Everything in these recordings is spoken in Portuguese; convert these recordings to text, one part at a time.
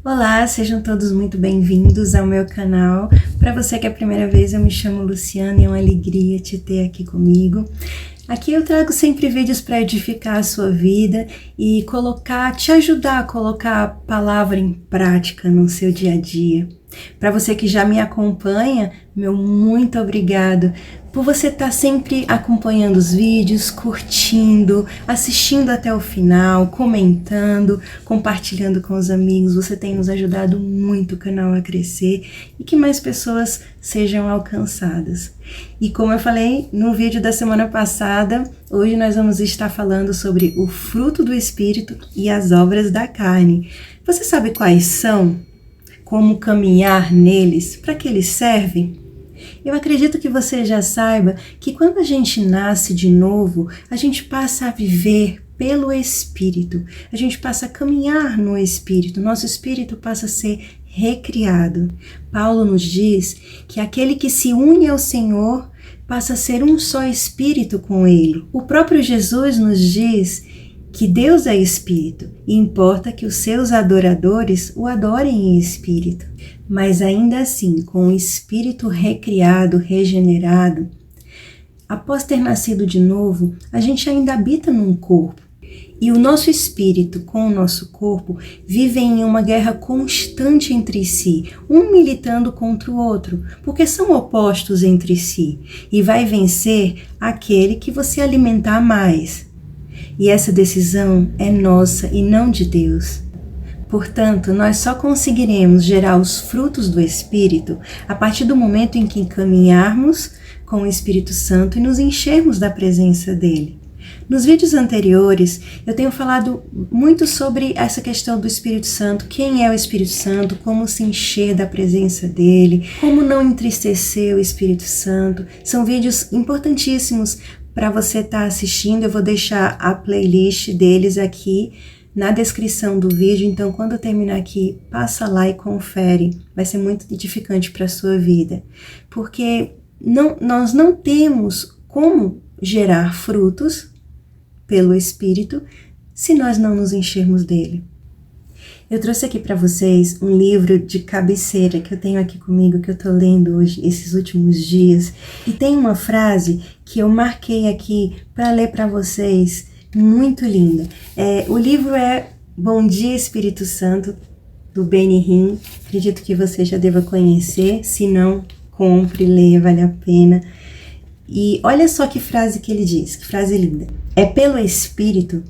Olá, sejam todos muito bem-vindos ao meu canal. Para você que é a primeira vez, eu me chamo Luciana e é uma alegria te ter aqui comigo. Aqui eu trago sempre vídeos para edificar a sua vida e te ajudar a colocar a palavra em prática no seu dia a dia. Para você que já me acompanha, meu muito obrigado por você estar sempre acompanhando os vídeos, curtindo, assistindo até o final, comentando, compartilhando com os amigos. Você tem nos ajudado muito o canal a crescer e que mais pessoas sejam alcançadas. E como eu falei no vídeo da semana passada, hoje nós vamos estar falando sobre o fruto do Espírito e as obras da carne. Você sabe quais são? Como caminhar neles? Para que eles servem? Eu acredito que você já saiba que quando a gente nasce de novo, a gente passa a viver pelo Espírito, a gente passa a caminhar no Espírito, nosso Espírito passa a ser recriado. Paulo nos diz que aquele que se une ao Senhor passa a ser um só Espírito com Ele. O próprio Jesus nos diz que Deus é Espírito e importa que os seus adoradores o adorem em Espírito. Mas ainda assim, com o Espírito recriado, regenerado, após ter nascido de novo, a gente ainda habita num corpo. E o nosso espírito com o nosso corpo vivem em uma guerra constante entre si, um militando contra o outro, porque são opostos entre si. E vai vencer aquele que você alimentar mais. E essa decisão é nossa e não de Deus. Portanto, nós só conseguiremos gerar os frutos do Espírito a partir do momento em que caminharmos com o Espírito Santo e nos enchermos da presença dele. Nos vídeos anteriores, eu tenho falado muito sobre essa questão do Espírito Santo, quem é o Espírito Santo, como se encher da presença dele, como não entristecer o Espírito Santo. São vídeos importantíssimos para você estar assistindo. Eu vou deixar a playlist deles aqui na descrição do vídeo, então quando eu terminar aqui, passa lá e confere, vai ser muito edificante para a sua vida, porque nós não temos como gerar frutos pelo Espírito se nós não nos enchermos dele. Eu trouxe aqui para vocês um livro de cabeceira que eu tenho aqui comigo, que eu estou lendo hoje, esses últimos dias, e tem uma frase que eu marquei aqui para ler para vocês, muito linda. O livro é Bom Dia Espírito Santo, do Benny Hinn. Acredito que você já deva conhecer, se não, compre, leia, vale a pena. E olha só que frase que ele diz, que frase linda. É pelo Espírito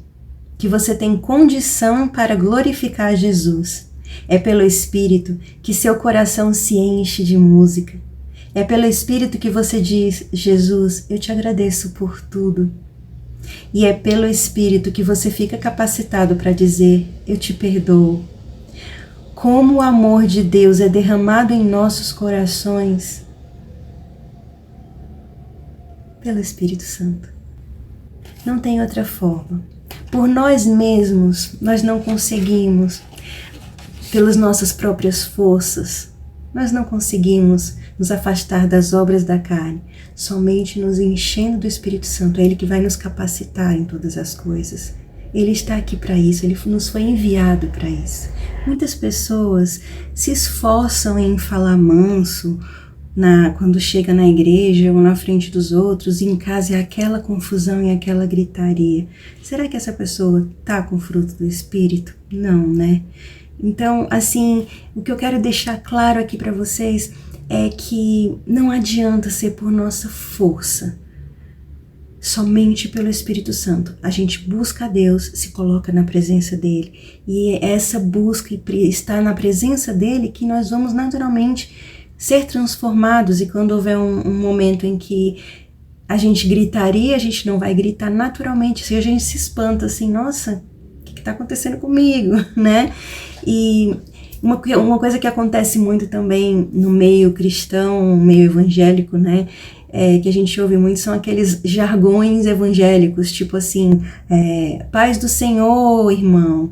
que você tem condição para glorificar Jesus. É pelo Espírito que seu coração se enche de música. É pelo Espírito que você diz, Jesus, eu te agradeço por tudo. E é pelo Espírito que você fica capacitado para dizer, eu te perdoo. Como o amor de Deus é derramado em nossos corações pelo Espírito Santo. Não tem outra forma. Por nós mesmos, nós não conseguimos, pelas nossas próprias forças, nós não conseguimos nos afastar das obras da carne, somente nos enchendo do Espírito Santo. É Ele que vai nos capacitar em todas as coisas. Ele está aqui para isso, Ele nos foi enviado para isso. Muitas pessoas se esforçam em falar manso, quando chega na igreja ou na frente dos outros, e em casa é aquela confusão e aquela gritaria. Será que essa pessoa está com o fruto do Espírito? Não, né? Então, assim, o que eu quero deixar claro aqui para vocês é que não adianta ser por nossa força, somente pelo Espírito Santo. A gente busca a Deus, se coloca na presença dele, e é essa busca e estar na presença dele que nós vamos naturalmente ser transformados. E quando houver um momento em que a gente gritaria, a gente não vai gritar naturalmente, se a gente se espanta assim, nossa, o que está acontecendo comigo, né? E uma coisa que acontece muito também no meio cristão, meio evangélico, né, que a gente ouve muito, são aqueles jargões evangélicos, tipo assim, paz do Senhor, irmão,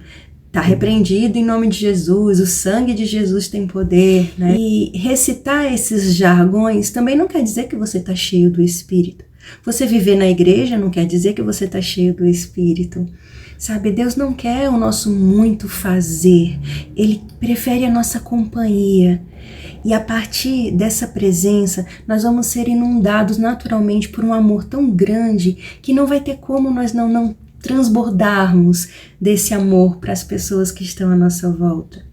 tá repreendido em nome de Jesus, o sangue de Jesus tem poder, né? E recitar esses jargões também não quer dizer que você tá cheio do Espírito. Você viver na igreja não quer dizer que você está cheio do Espírito. Sabe, Deus não quer o nosso muito fazer. Ele prefere a nossa companhia. E a partir dessa presença, nós vamos ser inundados naturalmente por um amor tão grande que não vai ter como nós não transbordarmos desse amor para as pessoas que estão à nossa volta.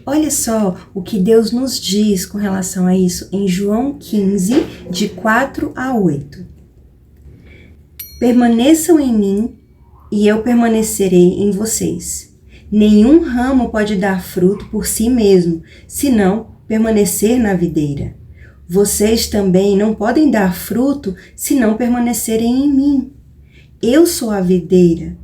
Olha só o que Deus nos diz com relação a isso em João 15, de 4 a 8. Permaneçam em mim e eu permanecerei em vocês. Nenhum ramo pode dar fruto por si mesmo, senão permanecer na videira. Vocês também não podem dar fruto se não permanecerem em mim. Eu sou a videira,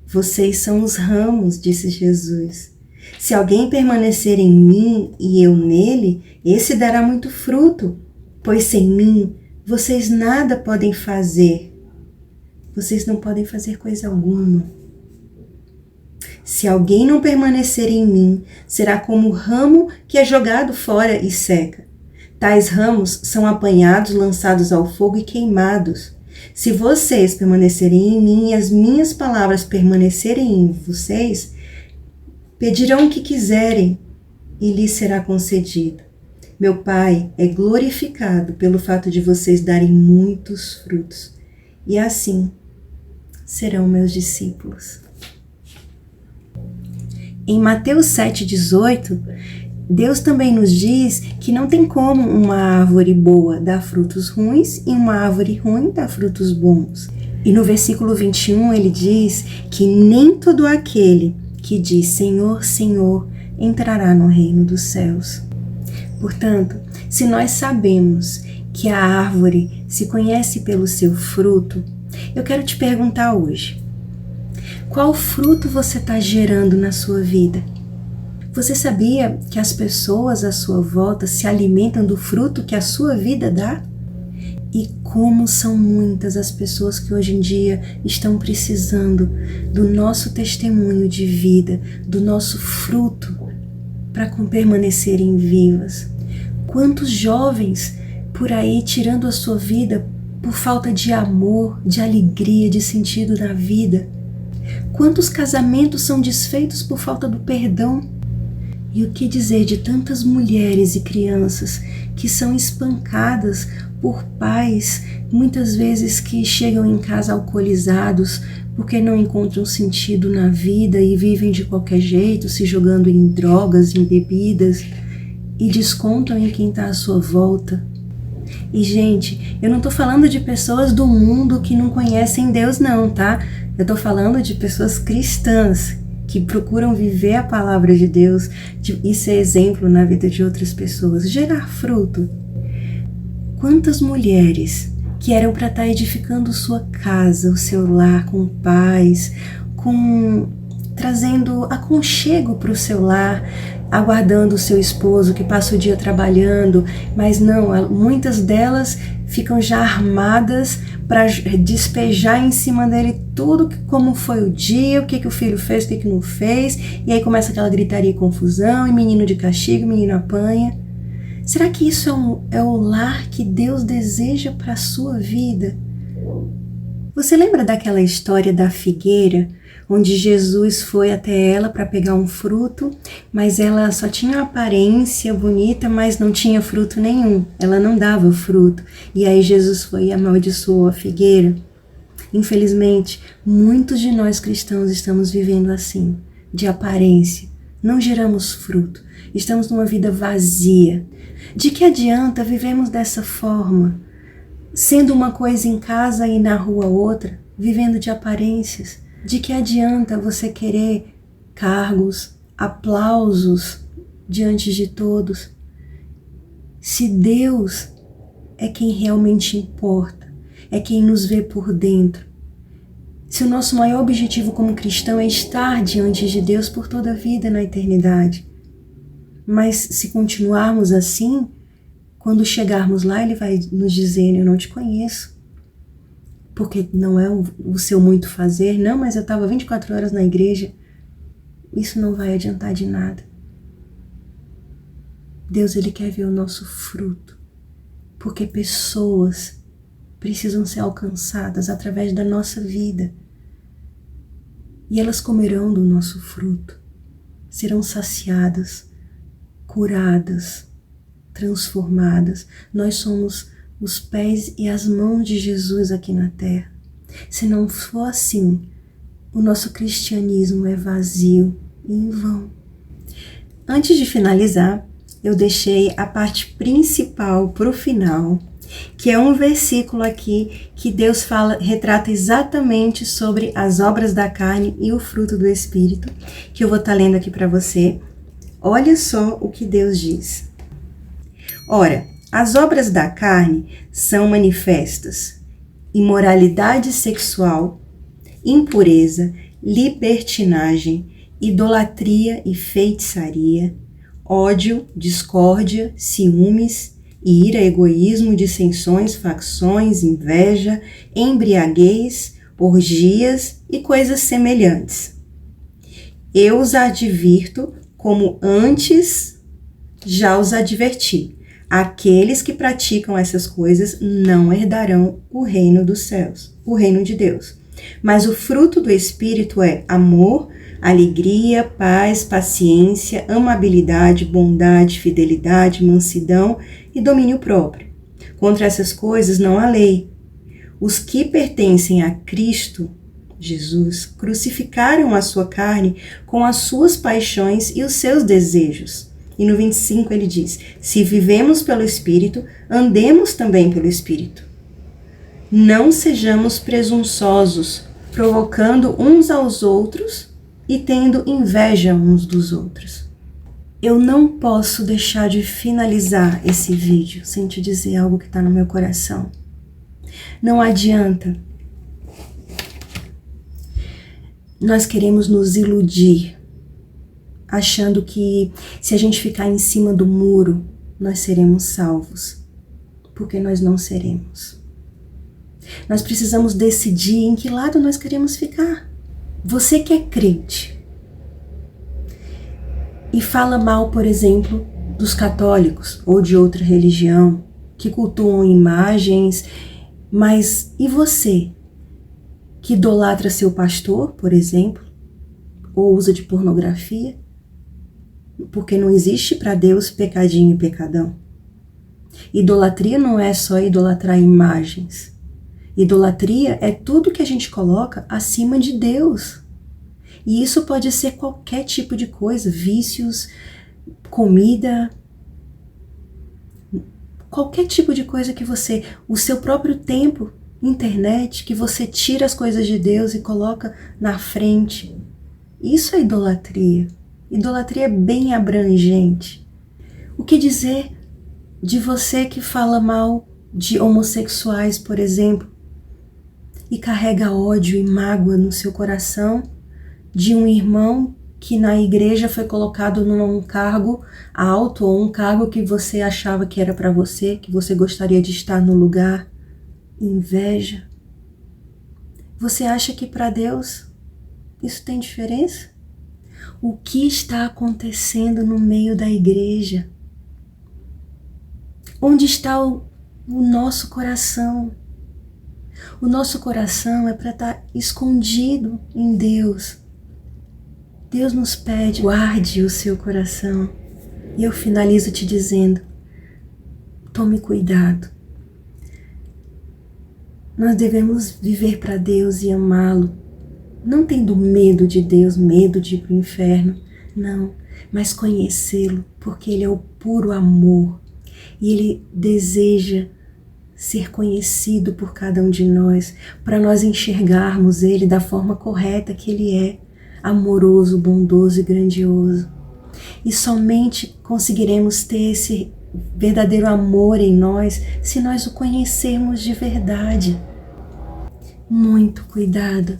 vocês são os ramos, disse Jesus. Se alguém permanecer em mim e eu nele, esse dará muito fruto, pois sem mim vocês nada podem fazer. Vocês não podem fazer coisa alguma. Se alguém não permanecer em mim, será como o ramo que é jogado fora e seca. Tais ramos são apanhados, lançados ao fogo e queimados. Se vocês permanecerem em mim e as minhas palavras permanecerem em vocês, pedirão o que quiserem e lhes será concedido. Meu Pai é glorificado pelo fato de vocês darem muitos frutos, e assim serão meus discípulos. Em Mateus 7,18, Deus também nos diz que não tem como uma árvore boa dar frutos ruins e uma árvore ruim dar frutos bons. E no versículo 21 ele diz que nem todo aquele que diz Senhor, Senhor, entrará no reino dos céus. Portanto, se nós sabemos que a árvore se conhece pelo seu fruto, eu quero te perguntar hoje, qual fruto você está gerando na sua vida? Você sabia que as pessoas à sua volta se alimentam do fruto que a sua vida dá? E como são muitas as pessoas que hoje em dia estão precisando do nosso testemunho de vida, do nosso fruto, para permanecerem vivas. Quantos jovens por aí tirando a sua vida por falta de amor, de alegria, de sentido na vida? Quantos casamentos são desfeitos por falta do perdão? E o que dizer de tantas mulheres e crianças que são espancadas por pais, muitas vezes que chegam em casa alcoolizados porque não encontram sentido na vida e vivem de qualquer jeito, se jogando em drogas, em bebidas e descontam em quem está à sua volta. E gente, eu não estou falando de pessoas do mundo que não conhecem Deus não, tá? Eu estou falando de pessoas cristãs que procuram viver a palavra de Deus e ser exemplo na vida de outras pessoas, gerar fruto. Quantas mulheres que eram para estar edificando sua casa, o seu lar com paz, trazendo aconchego para o seu lar, aguardando o seu esposo que passa o dia trabalhando, mas não, muitas delas ficam já armadas para despejar em cima dele tudo como foi o dia, o que o filho fez, o que não fez, e aí começa aquela gritaria e confusão, e menino de castigo, menino apanha. Será que isso é o lar que Deus deseja para a sua vida? Você lembra daquela história da figueira, onde Jesus foi até ela para pegar um fruto, mas ela só tinha uma aparência bonita, mas não tinha fruto nenhum. Ela não dava fruto. E aí Jesus foi e amaldiçoou a figueira. Infelizmente, muitos de nós cristãos estamos vivendo assim, de aparência. Não geramos fruto. Estamos numa vida vazia. De que adianta vivemos dessa forma? Sendo uma coisa em casa e na rua outra, vivendo de aparências. De que adianta você querer cargos, aplausos diante de todos, se Deus é quem realmente importa, é quem nos vê por dentro? Se o nosso maior objetivo como cristão é estar diante de Deus por toda a vida na eternidade. Mas se continuarmos assim, quando chegarmos lá, Ele vai nos dizer, eu não te conheço. Porque não é o seu muito fazer, não, mas eu estava 24 horas na igreja. Isso não vai adiantar de nada. Deus, Ele quer ver o nosso fruto. Porque pessoas precisam ser alcançadas através da nossa vida. E elas comerão do nosso fruto, serão saciadas, curadas, transformadas. Nós somos os pés e as mãos de Jesus aqui na terra. Se não for assim, o nosso cristianismo é vazio e em vão. Antes de finalizar, eu deixei a parte principal para o final, que é um versículo aqui que Deus retrata exatamente sobre as obras da carne e o fruto do Espírito, que eu vou estar lendo aqui para você. Olha só o que Deus diz. Ora, as obras da carne são manifestas: imoralidade sexual, impureza, libertinagem, idolatria e feitiçaria, ódio, discórdia, ciúmes, ira, egoísmo, dissensões, facções, inveja, embriaguez, orgias e coisas semelhantes. Eu os advirto como antes já os adverti. Aqueles que praticam essas coisas não herdarão o reino dos céus, o reino de Deus. Mas o fruto do Espírito é amor, alegria, paz, paciência, amabilidade, bondade, fidelidade, mansidão e domínio próprio. Contra essas coisas não há lei. Os que pertencem a Cristo Jesus crucificaram a sua carne com as suas paixões e os seus desejos. E no 25 ele diz: se vivemos pelo Espírito, andemos também pelo Espírito. Não sejamos presunçosos, provocando uns aos outros e tendo inveja uns dos outros. Eu não posso deixar de finalizar esse vídeo sem te dizer algo que está no meu coração. Não adianta. Nós queremos nos iludir, achando que se a gente ficar em cima do muro, nós seremos salvos, porque nós não seremos. Nós precisamos decidir em que lado nós queremos ficar. Você que é crente e fala mal, por exemplo, dos católicos ou de outra religião que cultuam imagens, mas e você que idolatra seu pastor, por exemplo, ou usa de pornografia? Porque não existe para Deus pecadinho e pecadão. Idolatria não é só idolatrar imagens. Idolatria é tudo que a gente coloca acima de Deus. E isso pode ser qualquer tipo de coisa, vícios, comida, qualquer tipo de coisa que você, o seu próprio tempo, internet, que você tira as coisas de Deus e coloca na frente. Isso é idolatria. Idolatria é bem abrangente. O que dizer de você que fala mal de homossexuais, por exemplo, e carrega ódio e mágoa no seu coração de um irmão que na igreja foi colocado num cargo alto ou um cargo que você achava que era para você, que você gostaria de estar no lugar? Inveja. Você acha que para Deus isso tem diferença? O que está acontecendo no meio da igreja? Onde está o nosso coração? O nosso coração é para estar escondido em Deus. Deus nos pede, guarde o seu coração. E eu finalizo te dizendo, tome cuidado. Nós devemos viver para Deus e amá-lo, não tendo medo de Deus, medo de ir para o inferno, não, mas conhecê-lo, porque Ele é o puro amor e Ele deseja ser conhecido por cada um de nós, para nós enxergarmos Ele da forma correta que Ele é, amoroso, bondoso e grandioso. E somente conseguiremos ter esse verdadeiro amor em nós se nós o conhecermos de verdade. Muito cuidado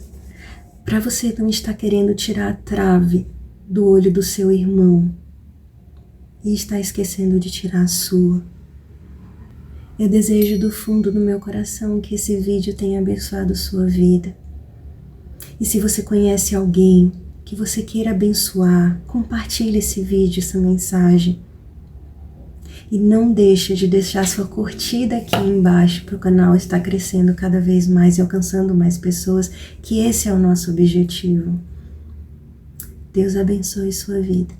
para você não estar querendo tirar a trave do olho do seu irmão e estar esquecendo de tirar a sua. Eu desejo do fundo do meu coração que esse vídeo tenha abençoado sua vida. E se você conhece alguém que você queira abençoar, compartilhe esse vídeo, essa mensagem. E não deixa de deixar sua curtida aqui embaixo para o canal estar crescendo cada vez mais e alcançando mais pessoas, que esse é o nosso objetivo. Deus abençoe sua vida.